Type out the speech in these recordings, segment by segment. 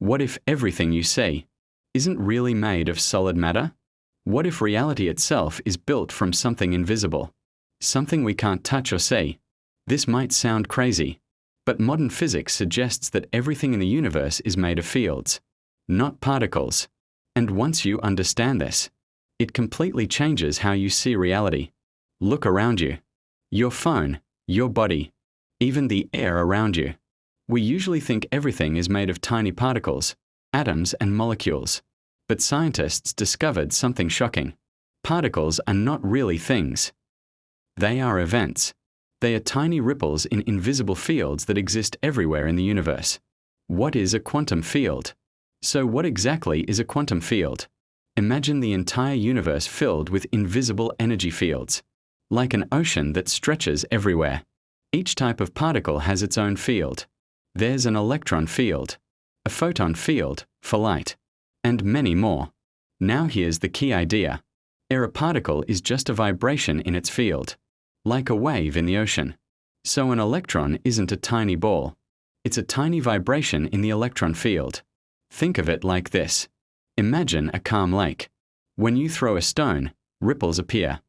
What if everything you see isn't really made of solid matter? What if reality itself is built from something invisible, something we can't touch or see? This might sound crazy, but modern physics suggests that everything in the universe is made of fields, not particles. And once you understand this, it completely changes how you see reality. Look around you. Your phone, your body, even the air around you. We usually think everything is made of tiny particles, atoms and molecules. But scientists discovered something shocking. Particles are not really things. They are events. They are tiny ripples in invisible fields that exist everywhere in the universe. What is a quantum field? So what exactly is a quantum field? Imagine the entire universe filled with invisible energy fields, like an ocean that stretches everywhere. Each type of particle has its own field. There's an electron field, a photon field for light, and many more. Now here's the key idea. A particle is just a vibration in its field, like a wave in the ocean. So an electron isn't a tiny ball. It's a tiny vibration in the electron field. Think of it like this. Imagine a calm lake. When you throw a stone, ripples appear.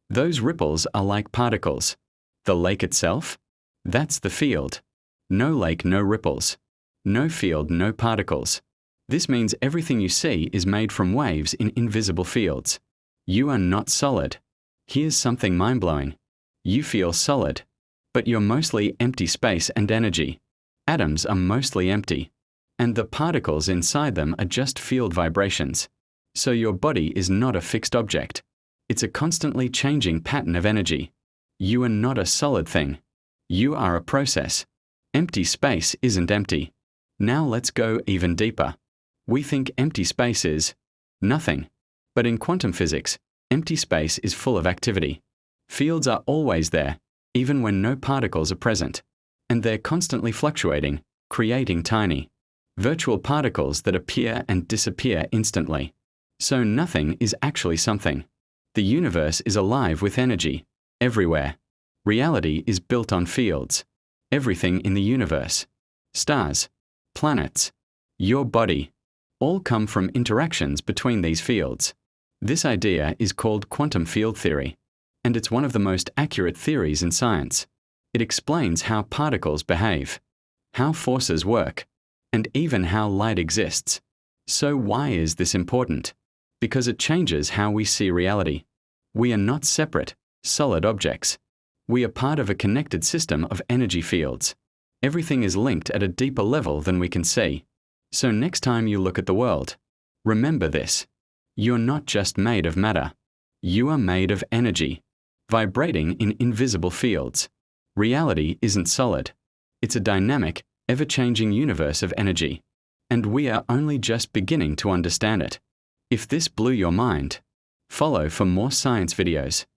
Those ripples are like particles. The lake itself? That's the field. No lake, no ripples. No field, no particles. This means everything you see is made from waves in invisible fields. You are not solid. Here's something mind-blowing. You feel solid, but you're mostly empty space and energy. Atoms are mostly empty, and the particles inside them are just field vibrations. So your body is not a fixed object. It's a constantly changing pattern of energy. You are not a solid thing. You are a process. Empty space isn't empty. Now let's go even deeper. We think empty space is nothing. But in quantum physics, empty space is full of activity. Fields are always there, even when no particles are present. And they're constantly fluctuating, creating tiny, virtual particles that appear and disappear instantly. So nothing is actually something. The universe is alive with energy, everywhere. Reality is built on fields. Everything in the universe, stars, planets, your body, all come from interactions between these fields. This idea is called quantum field theory, and it's one of the most accurate theories in science. It explains how particles behave, how forces work, and even how light exists. So why is this important? Because it changes how we see reality. We are not separate, solid objects. We are part of a connected system of energy fields. Everything is linked at a deeper level than we can see. So next time you look at the world, remember this. You're not just made of matter. You are made of energy, vibrating in invisible fields. Reality isn't solid. It's a dynamic, ever-changing universe of energy. And we are only just beginning to understand it. If this blew your mind, follow for more science videos.